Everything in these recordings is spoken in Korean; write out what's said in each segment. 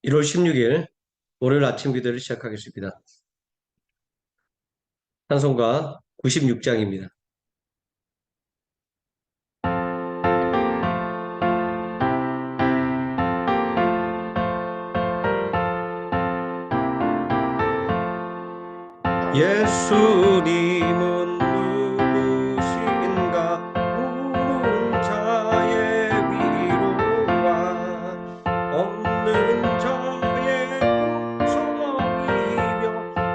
1월 16일 월요일 아침 기도를 시작하겠습니다. 찬송가 96장입니다. 예수님은 누구신가? 우는 자의 위로와 없는 자의 공성이며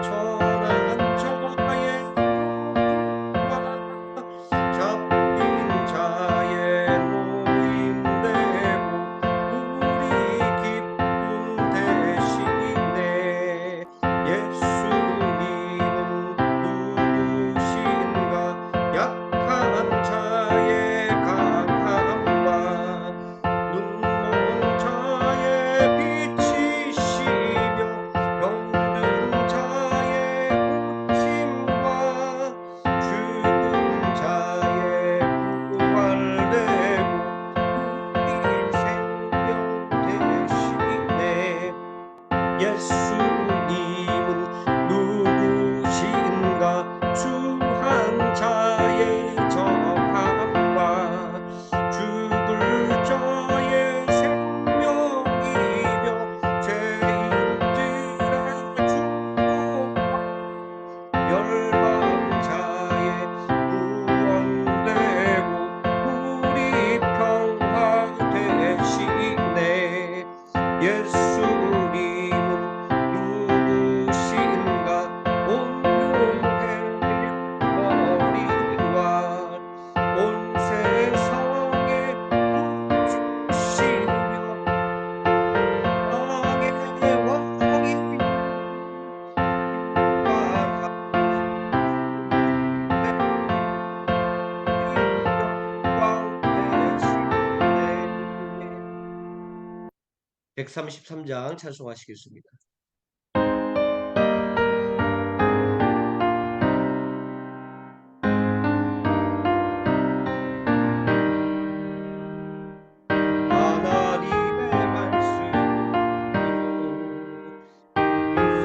천한 자의 구원과 잡힌 자의 노임되고 우리 기쁨 대신에 예수님은 누구신가? 약한 자의 강함과 눈먼 자의 빛이시며 병든 자의 고침과 죽은 자의 부활되고 우리 생명 되시네. 예수님은 누구신가? 추한 자의 정함과 죽을 자의 생명이며 죄인들의 중보와 멸망자의 구원되고 우리 평화 되시네. 예수님은 누구신가? 온유해버리와 온 세상에 주시며 왕의 왕이며 영광 되시네. 133장 찬송하시겠습니다. 하나님의 말씀으로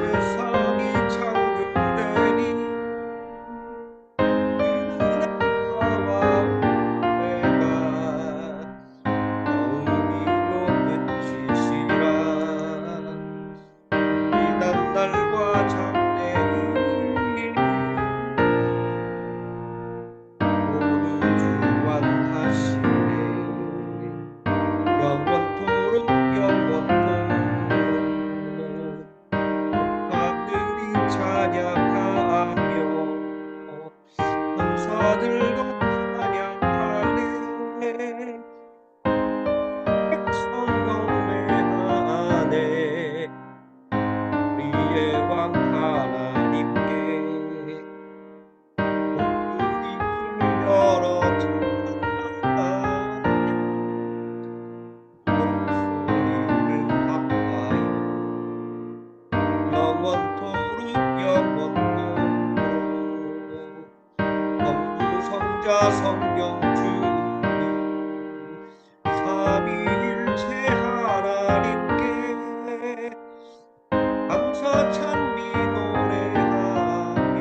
세상이 창조되니 은혜와 은혜가 처음이요 끝이시라. 이단날과 장래일 모두 주관하시네. 영원토록 하늘이 찬양하며 천사들도 찬양하네. 백성 경배하네. 우리의 왕 하나님께 모든 입을 열어 찬양하니 목소리를 합하여 영원토록 성부 성자 성령 주님 삼위일체 하나님께 감사 찬미 노래하며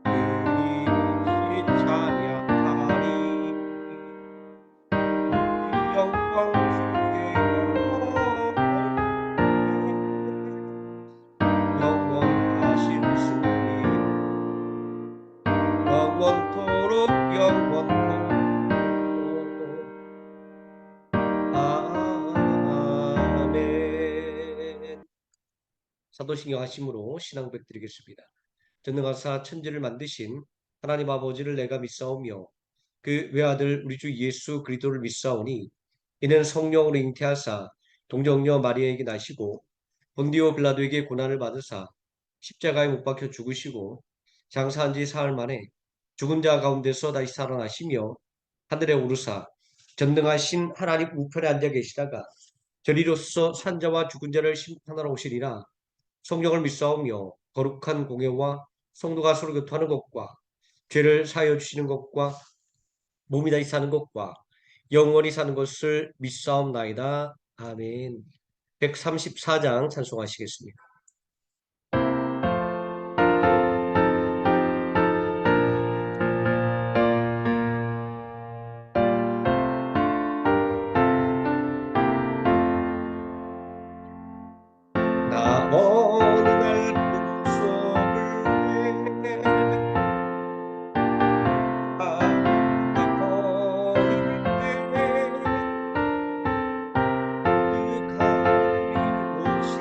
끊임없이 찬양하리. 영광 주의 영원하신 주님 영원토록 아멘. 사도신경 하심으로 신앙 고백드리겠습니다. 전능하사 천지를 만드신 하나님 아버지를 내가 믿사오며 그 외아들 우리 주 예수 그리스도를 믿사오니 이는 성령으로 잉태하사 동정녀 마리아에게 나시고 본디오 빌라도에게 고난을 받으사 십자가에 못 박혀 죽으시고 장사한 지 사흘 만에 죽은 자 가운데서 다시 살아나시며 하늘에 오르사 전능하신 하나님 우편에 앉아 계시다가 저리로서 산자와 죽은 자를 심판하러 오시리라. 성령을 믿사오며 거룩한 공예와 성도가 서로 교통하는 것과 죄를 사하여 주시는 것과 몸이 다시 사는 것과 영원히 사는 것을 믿사옵나이다. 아멘. 134장 찬송하시겠습니다. 나 어느 날 꿈속을 거릴 때 그 가을이 오지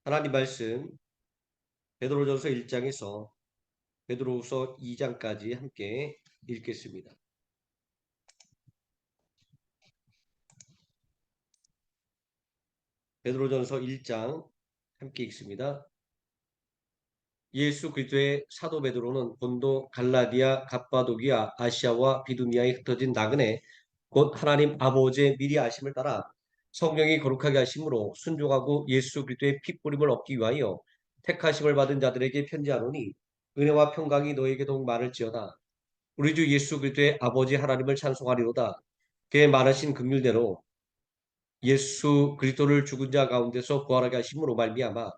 하나님 말씀 베드로전서 1장에서 베드로후서 2장까지 함께 읽겠습니다. 베드로전서 1장 함께 읽습니다. 예수 그리스도의 사도 베드로는 본도 갈라디아, 갑바도기아, 아시아와 비두니아에 흩어진 나그네 곧 하나님 아버지의 미리 아심을 따라 성령이 거룩하게 하심으로 순종하고 예수 그리스도의 핏부림을 얻기 위하여 택하심을 받은 자들에게 편지하노니 은혜와 평강이 너에게 더욱 많을지어다. 우리 주 예수 그리스도의 아버지 하나님을 찬송하리로다. 그의 많으신 긍휼대로 예수 그리스도를 죽은 자 가운데서 부활하게 하심으로 말미암아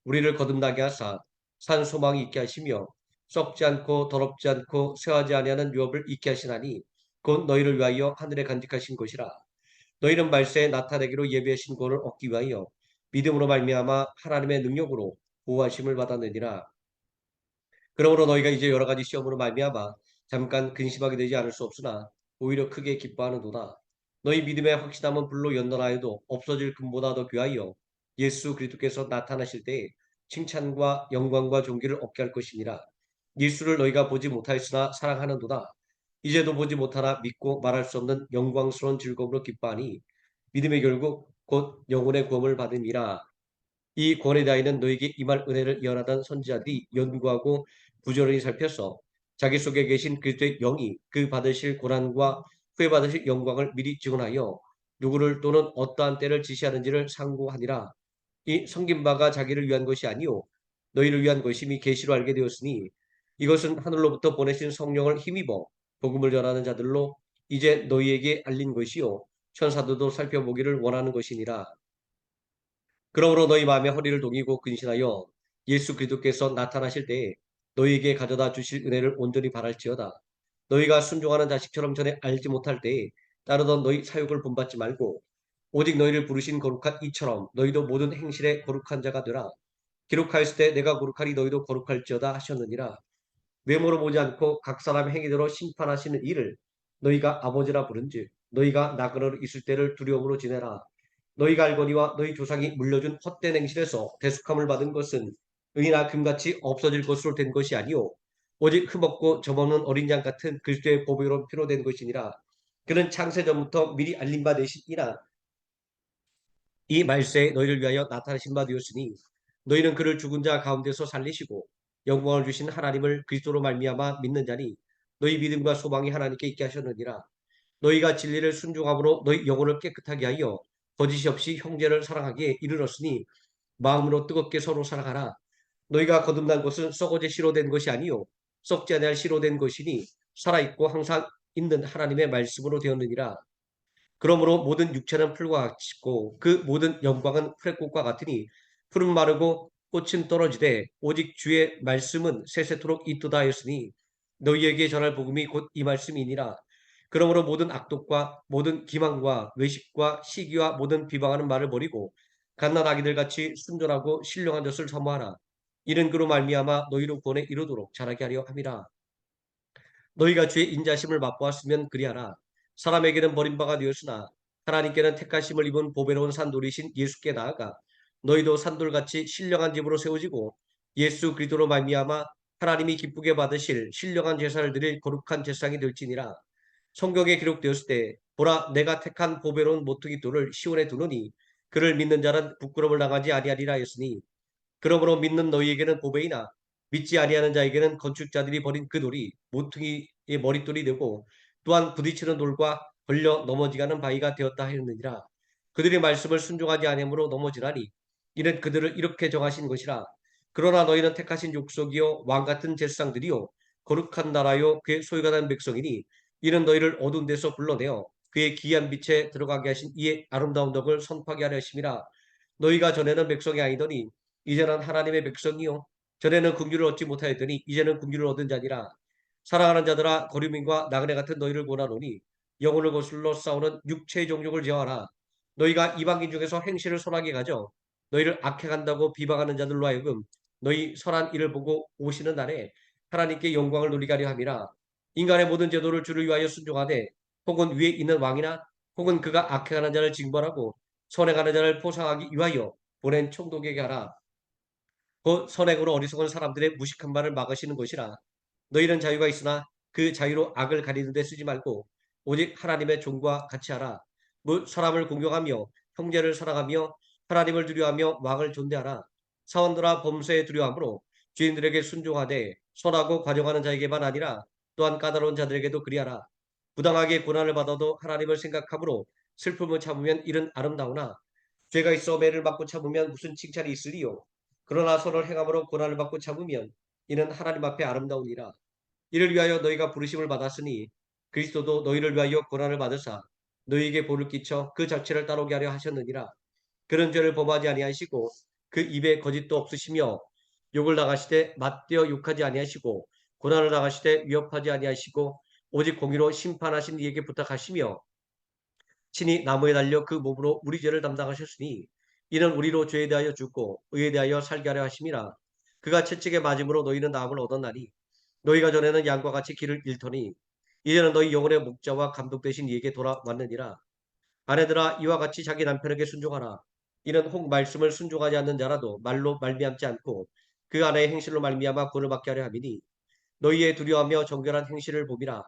우리를 거듭나게 하사 산 소망이 있게 하시며 썩지 않고 더럽지 않고 쇠하지 아니하는 유업을 있게 하시나니 곧 너희를 위하여 하늘에 간직하신 것이라. 너희는 말세에 나타내기로 예비하신 구원을 얻기 위하여 믿음으로 말미암아 하나님의 능력으로 보호하심을 받았느니라. 그러므로 너희가 이제 여러 가지 시험으로 말미암아 잠깐 근심하게 되지 않을 수 없으나 오히려 크게 기뻐하는도다. 너희 믿음의 확신함은 불로 연단하여도 없어질 금보다 더 귀하여 예수 그리스도께서 나타나실 때에 칭찬과 영광과 존귀를 얻게 할 것이니라. 예수를 너희가 보지 못하였으나 사랑하는도다. 이제도 보지 못하나 믿고 말할 수 없는 영광스러운 즐거움으로 기뻐하니 믿음의 결국 곧 영혼의 구원을 받음이라. 이 권에 대하여는 너에게 임할 은혜를 예언하던 선지자들이 연구하고 부지런히 살펴서 자기 속에 계신 그리스도의 영이 그 받으실 고난과 후에 받으실 영광을 미리 증언하여 누구를 또는 어떠한 때를 지시하는지를 상고하니라. 이 섬긴 바가 자기를 위한 것이 아니요 너희를 위한 것임이 계시로 알게 되었으니 이것은 하늘로부터 보내신 성령을 힘입어 복음을 전하는 자들로 이제 너희에게 알린 것이요 천사들도 살펴보기를 원하는 것이니라. 그러므로 너희 마음의 허리를 동이고 근신하여 예수 그리스도께서 나타나실 때에 너희에게 가져다 주실 은혜를 온전히 바랄지어다. 너희가 순종하는 자식처럼 전에 알지 못할 때에 따르던 너희 사욕을 본받지 말고 오직 너희를 부르신 거룩한 이처럼 너희도 모든 행실에 거룩한 자가 되라. 기록하였을 때 내가 거룩하리 너희도 거룩할지어다 하셨느니라. 외모로 보지 않고 각 사람의 행위대로 심판하시는 이를 너희가 아버지라 부른즉 너희가 나그네로 있을 때를 두려움으로 지내라. 너희가 알거니와 너희 조상이 물려준 헛된 행실에서 대속함을 받은 것은 은이나 금같이 없어질 것으로 된 것이 아니요 오직 흠없고 점없는 어린 양 같은 그리스도의 보배로 피로 된 것이니라. 그는 창세 전부터 미리 알린 바 되시니라. 이 말세에 너희를 위하여 나타나신 바 되었으니 너희는 그를 죽은 자 가운데서 살리시고 영광을 주신 하나님을 그리스도로 말미암아 믿는 자니 너희 믿음과 소망이 하나님께 있게 하셨느니라. 너희가 진리를 순종함으로 너희 영혼을 깨끗하게 하여 거짓이 없이 형제를 사랑하기에 이르렀으니 마음으로 뜨겁게 서로 사랑하라. 너희가 거듭난 것은 썩어제 씨로 된 것이 아니요 썩지 아니할 씨로 된 것이니 살아있고 항상 있는 하나님의 말씀으로 되었느니라. 그러므로 모든 육체는 풀과 같고 그 모든 영광은 풀의 꽃과 같으니 풀은 마르고 꽃은 떨어지되 오직 주의 말씀은 세세토록 있도다 하였으니 너희에게 전할 복음이 곧 이 말씀이니라. 그러므로 모든 악독과 모든 기망과 외식과 시기와 모든 비방하는 말을 버리고 갓난아기들 같이 순전하고 신령한 젖을 사모하라. 이는 그로 말미암아 너희로 구원에 이르도록 자라게 하려 함이라. 너희가 주의 인자심을 맛보았으면 그리하라. 사람에게는 버림바가 되었으나 하나님께는 택하심을 입은 보배로운 산돌이신 예수께 나아가 너희도 산돌같이 신령한 집으로 세워지고 예수 그리스도로 말미암아 하나님이 기쁘게 받으실 신령한 제사를 드릴 거룩한 제사장이 될지니라. 성경에 기록되었을 때 보라 내가 택한 보배로운 모퉁이 돌을 시온에 두노니 그를 믿는 자는 부끄러움을 당하지 아니하리라 했으니 그러므로 믿는 너희에게는 보배이나 믿지 아니하는 자에게는 건축자들이 버린 그 돌이 모퉁이의 머릿돌이 되고 또한 부딪히는 돌과 걸려 넘어지게 하는 바위가 되었다 하였느니라. 그들의 말씀을 순종하지 아니함으로 넘어지라니 이는 그들을 이렇게 정하신 것이라. 그러나 너희는 택하신 족속이요 왕 같은 제사장들이요 거룩한 나라요 그의 소유가 된 백성이니 이는 너희를 어두운 데서 불러내어 그의 기이한 빛에 들어가게 하신 이의 아름다운 덕을 선포하게 하려 하심이라. 너희가 전에는 백성이 아니더니 이제는 하나님의 백성이요 전에는 긍휼을 얻지 못하였더니 이제는 긍휼을 얻은 자니라. 사랑하는 자들아 거류민과 나그네 같은 너희를 권하노니 영혼을 거슬러 싸우는 육체의 종족을 제어하라. 너희가 이방인 중에서 행실을 선하게 가져 너희를 악해간다고 비방하는 자들로 하여금 너희 선한 일을 보고 오시는 날에 하나님께 영광을 누리게 하려 함이라. 인간의 모든 제도를 주를 위하여 순종하되 혹은 위에 있는 왕이나 혹은 그가 악해가는 자를 징벌하고 선행하는 자를 포상하기 위하여 보낸 총독에게 하라. 곧 선행으로 어리석은 사람들의 무식한 말을 막으시는 것이라. 너희는 자유가 있으나 그 자유로 악을 가리는 데 쓰지 말고 오직 하나님의 종과 같이 하라. 무 사람을 공경하며 형제를 사랑하며 하나님을 두려워하며 왕을 존대하라. 사원들아 범죄에 두려워함으로 주인들에게 순종하되 선하고 관용하는 자에게만 아니라 또한 까다로운 자들에게도 그리하라. 부당하게 고난을 받아도 하나님을 생각함으로 슬픔을 참으면 이는 아름다우나 죄가 있어 매를 맞고 참으면 무슨 칭찬이 있으리요. 그러나 선을 행함으로 고난을 받고 참으면 이는 하나님 앞에 아름다우니라. 이를 위하여 너희가 부르심을 받았으니 그리스도도 너희를 위하여 고난을 받으사 너희에게 볼을 끼쳐 그 자체를 따르게 하려 하셨느니라. 그런 죄를 범하지 아니하시고 그 입에 거짓도 없으시며 욕을 나가시되 맞대어 욕하지 아니하시고 고난을 나가시되 위협하지 아니하시고 오직 공의로 심판하신 이에게 부탁하시며 친히 나무에 달려 그 몸으로 우리 죄를 담당하셨으니 이는 우리로 죄에 대하여 죽고 의에 대하여 살게 하려 하심이라. 그가 채찍에 맞음으로 너희는 나음을 얻었나니 너희가 전에는 양과 같이 길을 잃더니 이제는 너희 영혼의 목자와 감독 되신 이에게 돌아왔느니라. 아내들아 이와 같이 자기 남편에게 순종하라. 이는 혹 말씀을 순종하지 않는 자라도 말로 말미암지 않고 그 아내의 행실로 말미암아 구원을 받게 하려 함이니 너희의 두려워하며 정결한 행실을 봄이라.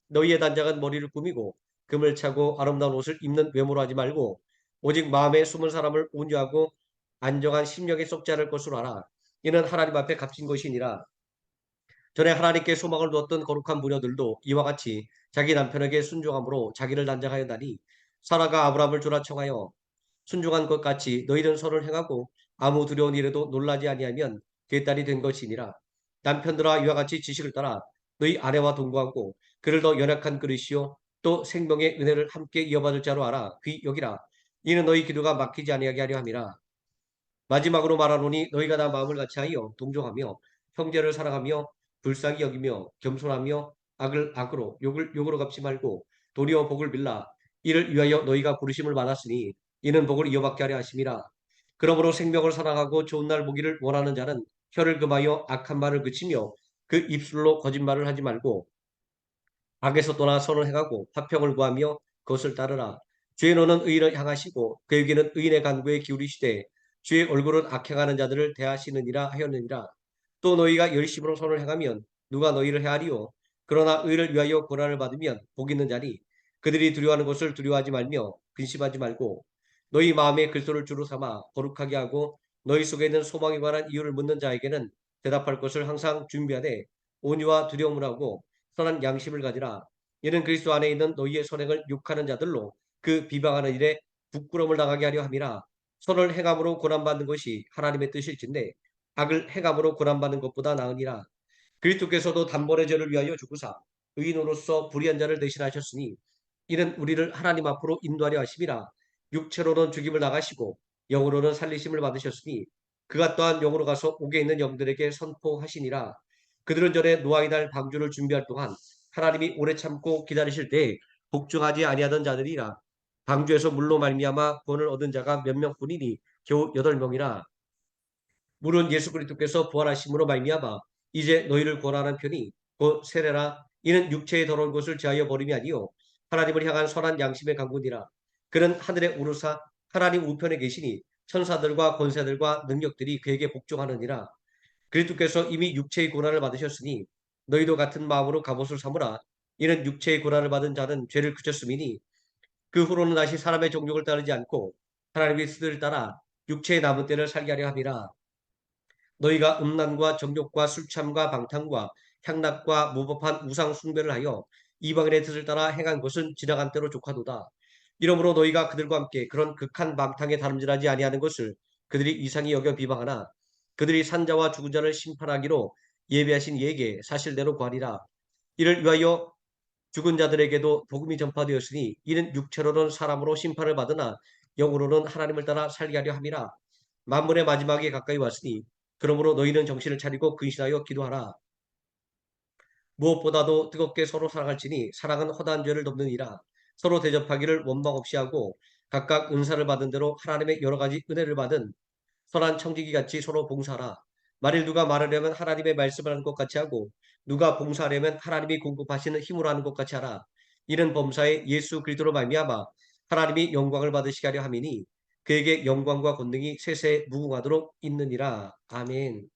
너희의 단장은 머리를 꾸미고 금을 차고 아름다운 옷을 입는 외모로 하지 말고 오직 마음에 숨은 사람을 온유하고 안정한 심령에 썩지 않을 것으로 하라. 이는 하나님 앞에 값진 것이니라. 전에 하나님께 소망을 두었던 거룩한 무녀들도 이와 같이 자기 남편에게 순종함으로 자기를 단장하였나니 사라가 아브라함을 주라 청하여 순종한 것 같이 너희는 선을 행하고 아무 두려운 일에도 놀라지 아니하면 그 딸이 된 것이니라. 남편들아 이와 같이 지식을 따라 너희 아내와 동거하고 그를 더 연약한 그릇이요 또 생명의 은혜를 함께 이어받을 자로 알아. 여기라. 이는 너희 기도가 막히지 아니하게 하려 함이라. 마지막으로 말하노니 너희가 다 마음을 같이하여 동정하며 형제를 사랑하며 불쌍히 여기며 겸손하며 악을 악으로 욕을 욕으로 갚지 말고 도리어 복을 빌라. 이를 위하여 너희가 부르심을 받았으니 이는 복을 이어받게 하려 하심이라. 그러므로 생명을 사랑하고 좋은 날 보기를 원하는 자는 혀를 금하여 악한 말을 그치며 그 입술로 거짓말을 하지 말고 악에서 떠나 선을 행하고 화평을 구하며 그것을 따르라. 주의 노는 의인을 향하시고 그에게는 의인의 간구에 기울이시되 주의 얼굴은 악행하는 자들을 대하시느니라 하였느니라. 또 너희가 열심으로 선을 행하면 누가 너희를 헤아리요. 그러나 의를 위하여 고난을 받으면 복 있는 자니 그들이 두려워하는 것을 두려워하지 말며 근심하지 말고 너희 마음에 그리스도를 주로 삼아 거룩하게 하고 너희 속에 있는 소망에 관한 이유를 묻는 자에게는 대답할 것을 항상 준비하되 온유와 두려움을 하고 선한 양심을 가지라. 이는 그리스도 안에 있는 너희의 선행을 욕하는 자들로 그 비방하는 일에 부끄러움을 당하게 하려 함이라. 선을 행함으로 고난받는 것이 하나님의 뜻일진데 악을 행함으로 고난받는 것보다 나으니라. 그리스도께서도 단번의 죄를 위하여 죽으사 의인으로서 불의한 자를 대신하셨으니 이는 우리를 하나님 앞으로 인도하려 하심이라. 육체로는 죽임을 당하시고 영으로는 살리심을 받으셨으니 그가 또한 영으로 가서 옥에 있는 영들에게 선포하시니라. 그들은 전에 노아의 날 방주를 준비할 동안 하나님이 오래 참고 기다리실 때에 복종하지 아니하던 자들이라. 방주에서 물로 말미암아 구원을 얻은 자가 몇 명뿐이니 겨우 8명이라. 물은 예수 그리스도께서 부활하심으로 말미암아 이제 너희를 구원하는 편이 곧 세례라. 이는 육체의 더러운 것을 제하여 버림이 아니요 하나님을 향한 선한 양심의 강군이라. 그는 하늘에 오르사 하나님 우편에 계시니 천사들과 권세들과 능력들이 그에게 복종하느니라. 그리스도께서 이미 육체의 고난을 받으셨으니 너희도 같은 마음으로 갑옷을 삼으라. 이는 육체의 고난을 받은 자는 죄를 그쳤음이니 그 후로는 다시 사람의 정욕을 따르지 않고 하나님의 뜻을 따라 육체의 남은 때를 살게 하려 함이라. 너희가 음란과 정욕과 술참과 방탕과 향락과 무법한 우상 숭배를 하여 이방인의 뜻을 따라 행한 것은 지나간 때로 족하도다. 이러므로 너희가 그들과 함께 그런 극한 방탕에 다름질하지 아니하는 것을 그들이 이상히 여겨 비방하나 그들이 산자와 죽은 자를 심판하기로 예배하신 이에게 사실대로 구하리라. 이를 위하여 죽은 자들에게도 복음이 전파되었으니 이는 육체로는 사람으로 심판을 받으나 영으로는 하나님을 따라 살게 하려 함이라. 만물의 마지막이 가까이 왔으니 그러므로 너희는 정신을 차리고 근신하여 기도하라. 무엇보다도 뜨겁게 서로 사랑할지니 사랑은 허다한 죄를 덮느니라. 서로 대접하기를 원망 없이 하고 각각 은사를 받은 대로 하나님의 여러 가지 은혜를 받은 선한 청지기 같이 서로 봉사하라. 만일 누가 말하려면 하나님의 말씀을 하는 것 같이 하고 누가 봉사하려면 하나님이 공급하시는 힘으로 하는 것 같이 하라. 이는 범사에 예수 그리스도로 말미암아 하나님이 영광을 받으시게 하려 함이니 그에게 영광과 권능이 세세 무궁하도록 있느니라. 아멘.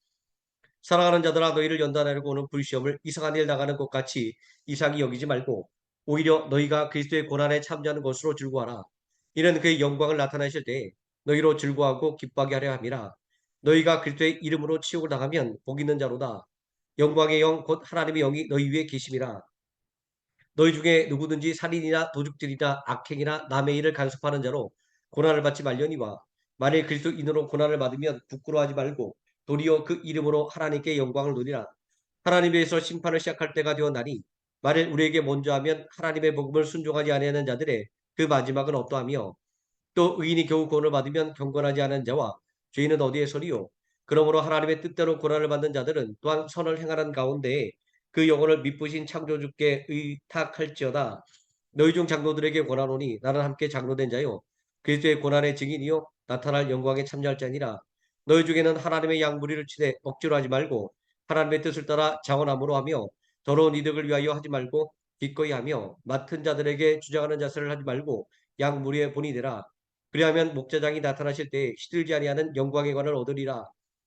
사랑하는 자들아 너희를 연단하려고 오는 불시험을 이상한 일 나가는 것 같이 이상히 여기지 말고 오히려 너희가 그리스도의 고난에 참여하는 것으로 즐거워하라. 이는 그의 영광을 나타내실 때에 너희로 즐거워하고 기뻐하게 하려 함이라. 너희가 그리스도의 이름으로 치욕을 당하면 복 있는 자로다. 영광의 영 곧 하나님의 영이 너희 위에 계심이라. 너희 중에 누구든지 살인이나 도둑질이나 악행이나 남의 일을 간섭하는 자로 고난을 받지 말려니와 만일 그리스도인으로 고난을 받으면 부끄러워하지 말고 도리어 그 이름으로 하나님께 영광을 누리라. 하나님에서 심판을 시작할 때가 되었나니 만일 우리에게 먼저 하면 하나님의 복음을 순종하지 아니하는 자들의 그 마지막은 어떠하며 또 의인이 겨우 구원을 받으면 경건하지 않은 자와 죄인은 어디에 서리요. 그러므로 하나님의 뜻대로 고난을 받는 자들은 또한 선을 행하는 가운데 그 영혼을 미쁘신 창조주께 의탁할지어다. 너희 중 장로들에게 권하노니 나는 함께 장로된 자요 그리스도의 고난의 증인이요 나타날 영광에 참여할 자니라. 너희 중에는 하나님의 양 무리를 치되 억지로 하지 말고 하나님의 뜻을 따라 자원함으로 하며 더러운 이득을 위하여 하지 말고 기꺼이 하며 맡은 자들에게 주장하는 자세를 하지 말고 양 무리의 본이 되라. 그리하면 목자장이 나타나실 때에 시들지 아니하는 영광의 관을 얻으리라.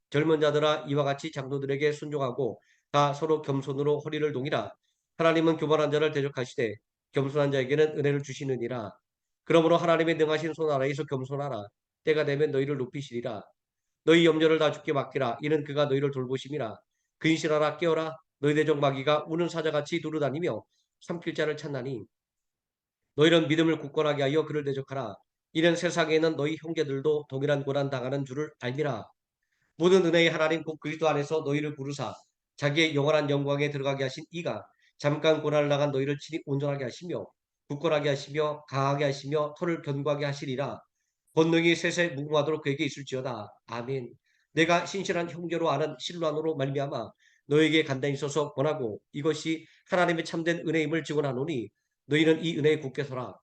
젊은 자들아 이와 같이 장로들에게 순종하고 다 서로 겸손으로 허리를 동이라. 하나님은 교만한 자를 대적하시되 겸손한 자에게는 은혜를 주시느니라. 그러므로 하나님의 능하신 손 아래에서 겸손하라. 때가 되면 너희를 높이시리라. 너희 염려를 다 주께 맡기라. 이는 그가 너희를 돌보심이라. 근실하라 깨어라. 너희 대적 마귀가 우는 사자같이 두루다니며 삼킬 자를 찾나니 너희는 믿음을 굳건하게 하여 그를 대적하라. 이는 세상에 있는 너희 형제들도 동일한 고난 당하는 줄을 알미라. 모든 은혜의 하나님 곧 그리스도 안에서 너희를 부르사 자기의 영원한 영광에 들어가게 하신 이가 잠깐 고난을 당한 너희를 친히 온전하게 하시며 굳건하게 하시며 강하게 하시며 터를 견고하게 하시리라. 권능이 세세 무궁하도록 그에게 있을지어다. 아멘. 내가 신실한 형제로 아는 실로안으로 말미암아 너에게 간단히 써서 권하고 이것이 하나님의 참된 은혜임을 증언하노니 너희는 이 은혜에 굳게 서라.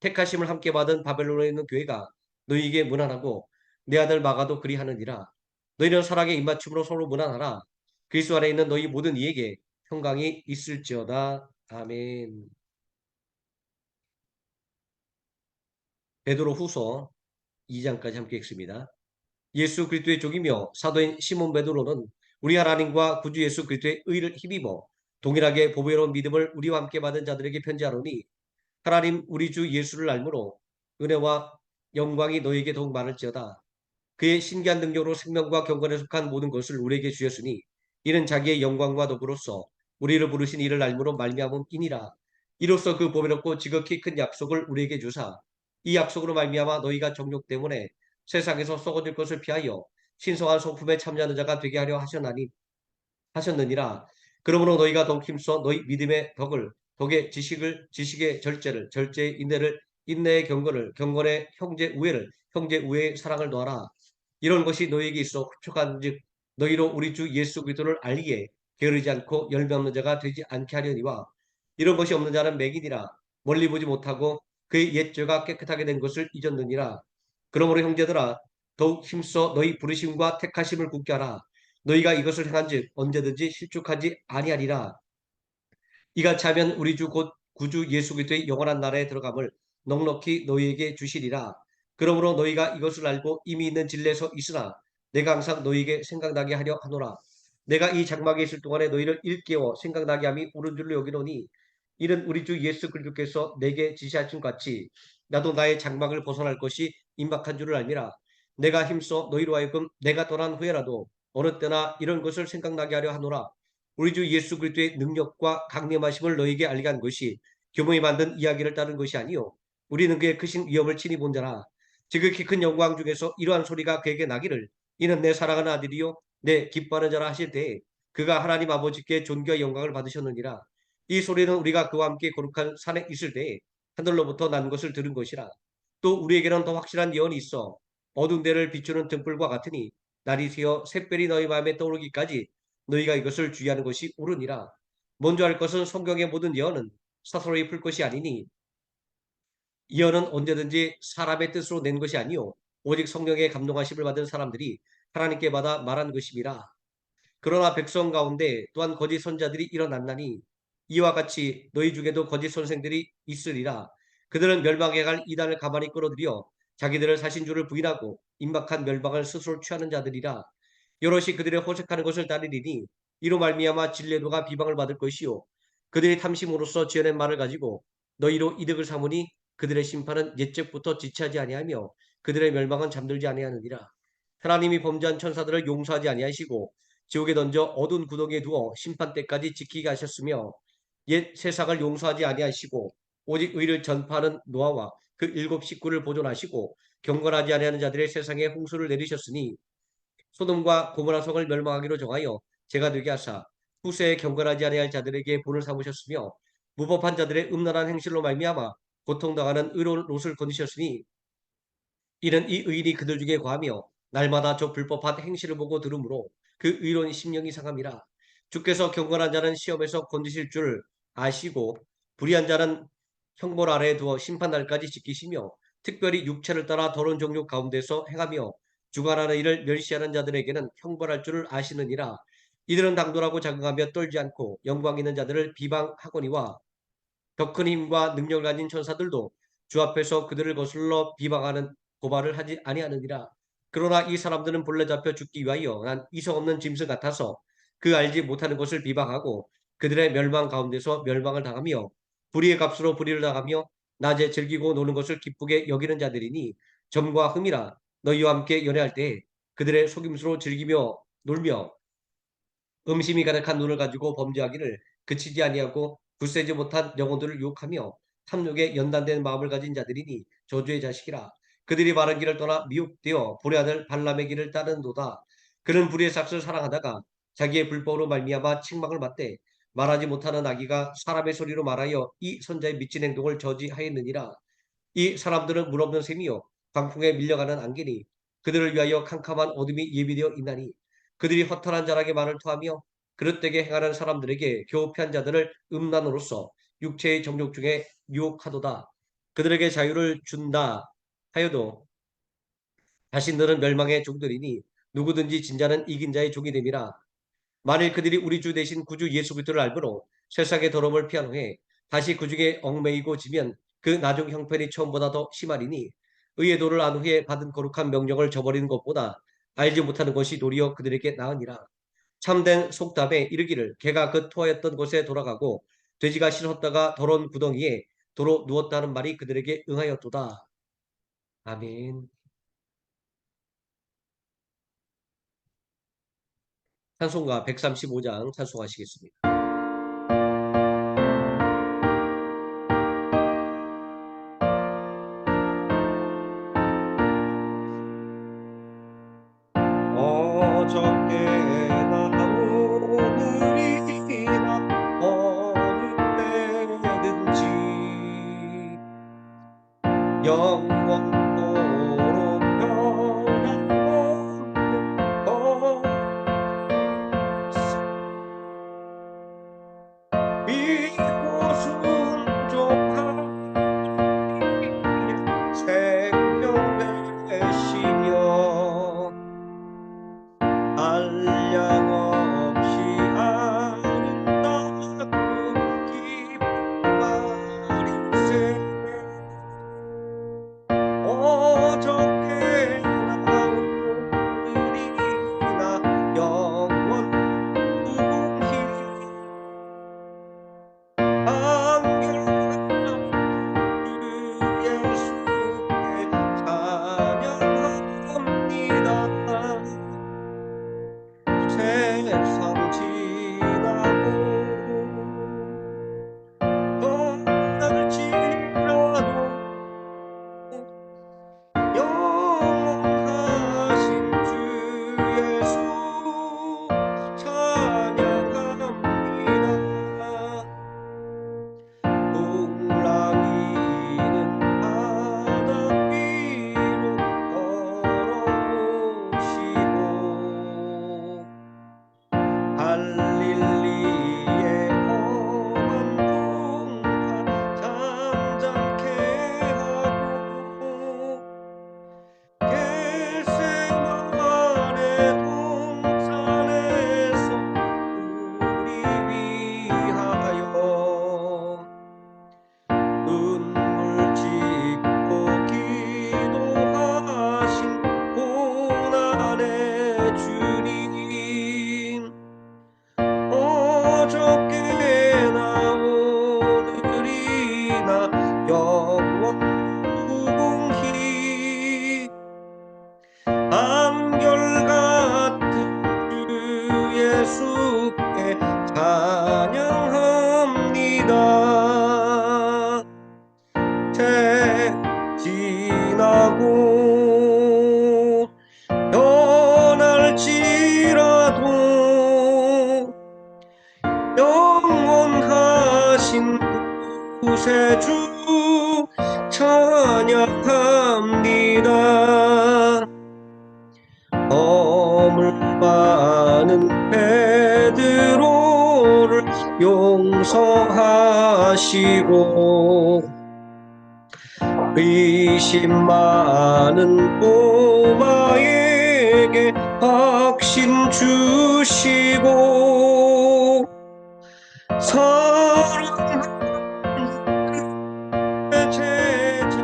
택하심을 함께 받은 바벨론에 있는 교회가 너희에게 문안하고 내 아들 마가도 그리하느니라. 너희는 사랑의 입맞춤으로 서로 문안하라. 그리스도 안에 있는 너희 모든 이에게 평강이 있을지어다. 아멘. 베드로 후서 2장까지 함께 읽습니다. 예수 그리스도의 종이며 사도인 시몬 베드로는 우리 하나님과 구주 예수 그리스도의 의를 힘입어 동일하게 보배로운 믿음을 우리와 함께 받은 자들에게 편지하노니 하나님 우리 주 예수를 알므로 은혜와 영광이 너희에게 더욱 많을지어다. 그의 신기한 능력으로 생명과 경건에 속한 모든 것을 우리에게 주셨으니 이는 자기의 영광과 덕으로서 우리를 부르신 이를 알므로 말미암음이니라. 이로써 그 보배롭고 지극히 큰 약속을 우리에게 주사 이 약속으로 말미암아 너희가 정욕 때문에 세상에서 썩어질 것을 피하여 신성한 성품에 참여하는 자가 되게 하려 하셨느니라. 그러므로 너희가 더욱 힘써 너희 믿음의 덕을 덕의 지식의 절제를 절제의 인내를 인내의 경건을 경건의 형제 우애를 형제 우애의 사랑을 더하라. 이런 것이 너희에게 있어 흡족한즉 너희로 우리 주 예수 그리스도를 알기에 게으르지 않고 열매 없는 자가 되지 않게 하려니와 이런 것이 없는 자는 맹인이라 멀리 보지 못하고 그의 옛 죄가 깨끗하게 된 것을 잊었느니라. 그러므로 형제들아 더욱 힘써 너희 부르심과 택하심을 굳게 하라. 너희가 이것을 행한즉 언제든지 실족하지 아니하리라. 이같이 하면 우리 주 곧 구주 예수 그리스도의 영원한 나라에 들어감을 넉넉히 너희에게 주시리라. 그러므로 너희가 이것을 알고 이미 있는 진리에서 있으나 내가 항상 너희에게 생각나게 하려 하노라. 내가 이 장막에 있을 동안에 너희를 일깨워 생각나게 함이 옳은 줄로 여기노니 이는 우리 주 예수 그리스도께서 내게 지시하신 같이 나도 나의 장막을 벗어날 것이 임박한 줄을 알미라. 내가 힘써 너희로 하여금 내가 떠난 후에라도 어느 때나 이런 것을 생각나게 하려 하노라. 우리 주 예수 그리스도의 능력과 강림하심을 너희에게 알게 한 것이 교모에 만든 이야기를 따른 것이 아니요 우리는 그의 크신 위엄을 친히 본 자라. 지극히 큰 영광 중에서 이러한 소리가 그에게 나기를 이는 내 사랑하는 아들이요 내 기뻐하는 자라 하실 때에 그가 하나님 아버지께 존귀와 영광을 받으셨느니라. 이 소리는 우리가 그와 함께 거룩한 산에 있을 때에 하늘로부터 난 것을 들은 것이라. 또 우리에게는 더 확실한 예언이 있어 어두운 데를 비추는 등불과 같으니 날이 새어 샛별이 너희 마음에 떠오르기까지 너희가 이것을 주의하는 것이 옳으니라. 먼저 할 것은 성경의 모든 예언은 사서로이 풀 것이 아니니 예언은 언제든지 사람의 뜻으로 낸 것이 아니요 오직 성령의 감동하심을 받은 사람들이 하나님께 받아 말한 것임이라. 그러나 백성 가운데 또한 거짓 선자들이 일어났나니 이와 같이 너희 중에도 거짓 선생들이 있으리라. 그들은 멸망에 갈 이단을 가만히 끌어들여 자기들을 사신주를 부인하고 임박한 멸망을 스스로 취하는 자들이라. 여럿이 그들의 호색하는 것을 따르리니 이로 말미암아 진례도가 비방을 받을 것이요 그들의 탐심으로써 지어낸 말을 가지고 너희로 이득을 삼으니 그들의 심판은 옛적부터 지체하지 아니하며 그들의 멸망은 잠들지 아니하느니라. 하나님이 범죄한 천사들을 용서하지 아니하시고 지옥에 던져 어두운 구덩이에 두어 심판 때까지 지키게 하셨으며 옛 세상을 용서하지 아니하시고 오직 의를 전파하는 노아와 그 일곱 식구를 보존하시고 경건하지 아니하는 자들의 세상에 홍수를 내리셨으니 소돔과 고모라 성을 멸망하기로 정하여 제가 되게 하사 후세에 경건하지 아니할 자들에게 본을 삼으셨으며 무법한 자들의 음란한 행실로 말미암아 고통당하는 의로운 롯을 건지셨으니 이는 이 의인이 그들 중에 과하며 날마다 저 불법한 행실을 보고 들으므로 그 의로운 심령이 상함이라. 주께서 경건한 자는 시험에서 건지실 줄 아시고 불의한 자는 형벌 아래에 두어 심판날까지 지키시며 특별히 육체를 따라 더러운 종족 가운데서 행하며 주관하는 일을 멸시하는 자들에게는 형벌할 줄을 아시느니라. 이들은 당돌하고 자긍하며 떨지 않고 영광 있는 자들을 비방하거니와 더 큰 힘과 능력을 가진 천사들도 주 앞에서 그들을 거슬러 비방하는 고발을 하지 아니하느니라. 그러나 이 사람들은 본래 잡혀 죽기 위하여 난 이성 없는 짐승 같아서 그 알지 못하는 것을 비방하고 그들의 멸망 가운데서 멸망을 당하며 불의의 값으로 불의를 당하며 낮에 즐기고 노는 것을 기쁘게 여기는 자들이니 점과 흠이라. 너희와 함께 연애할 때 그들의 속임수로 즐기며 놀며 음심이 가득한 눈을 가지고 범죄하기를 그치지 아니하고 굳세지 못한 영혼들을 유혹하며 탐욕에 연단된 마음을 가진 자들이니 저주의 자식이라. 그들이 바른 길을 떠나 미혹되어 불의 아들 발람의 길을 따르는도다. 그는 불의의 삭을 사랑하다가 자기의 불법으로 말미암아 책망을 받되 말하지 못하는 아기가 사람의 소리로 말하여 이 선자의 미친 행동을 저지하였느니라. 이 사람들은 물 없는 샘이요 광풍에 밀려가는 안개니 그들을 위하여 캄캄한 어둠이 예비되어 있나니 그들이 허탄한 자락의 말을 토하며 그릇되게 행하는 사람들에게 교피한 자들을 음란으로써 육체의 정욕 중에 유혹하도다. 그들에게 자유를 준다 하여도 자신들은 멸망의 종들이니 누구든지 진자는 이긴 자의 종이 됨이라. 만일 그들이 우리 주 대신 구주 예수 그리스도를 알므로 세상의 더러움을 피한 후에 다시 그 중에 얽매이고 지면 그 나중 형편이 처음보다 더 심하리니 의의 도를 안 후에 받은 거룩한 명령을 저버리는 것보다 알지 못하는 것이 도리어 그들에게 나으니라. 참된 속담에 이르기를 개가 그 토하였던 곳에 돌아가고 돼지가 씻었다가 더러운 구덩이에 도로 누웠다는 말이 그들에게 응하였도다. 아멘. 찬송가 135장 찬송하시겠습니다. 어저께나 오늘이나 어느 때든지 영원토록 변함없는 믿고 순종하리 생명 되시며 구세주 찬양합니다. 허물 많은 베드로를 용서하시고 의심 많은 도마에게 확신 주시고 사랑하는 제자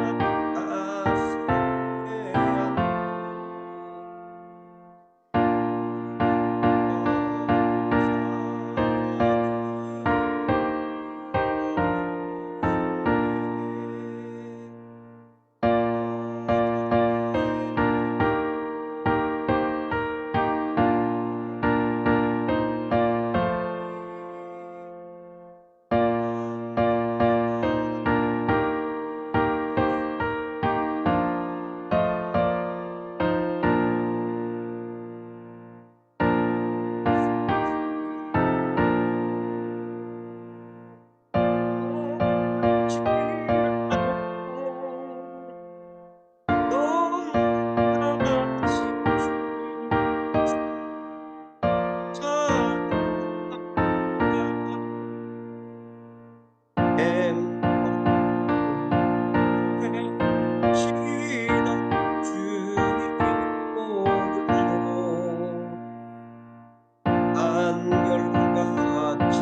한결같이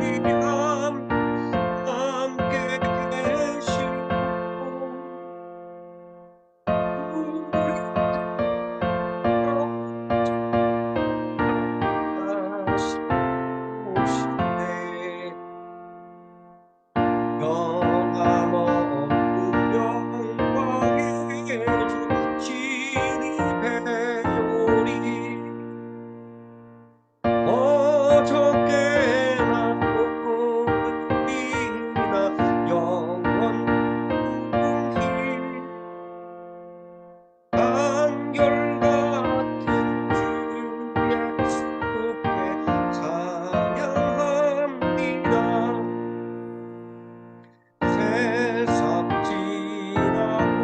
우리 함께 계시고 우리 변함없는 영광의 주 신이 배우리 어저께나 오늘이나 영원히 한결같은 주 예수께 찬양합니다. 세상 지나고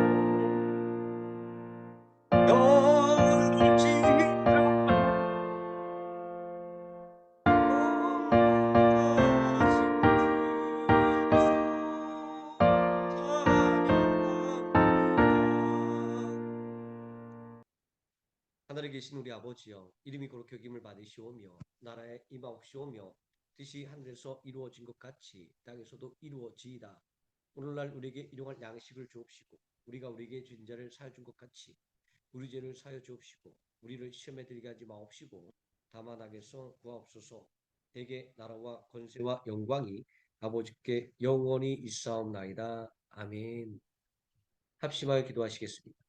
영원히 하늘에 계신 우리 아버지여, 이름이 거룩히 여김을 받으시오며 나라에 임하옵시오며 뜻이 하늘에서 이루어진 것 같이 땅에서도 이루어지이다. 오늘날 우리에게 일용할 양식을 주옵시고 우리가 우리에게 진 자를 사여 준 것 같이 우리 죄를 사여 주옵시고 우리를 시험에 들게 하지 마옵시고 다만 악에서 구하옵소서. 대개 나라와 권세와 영광이 아버지께 영원히 있사옵나이다. 아멘. 합심하여 기도하시겠습니다.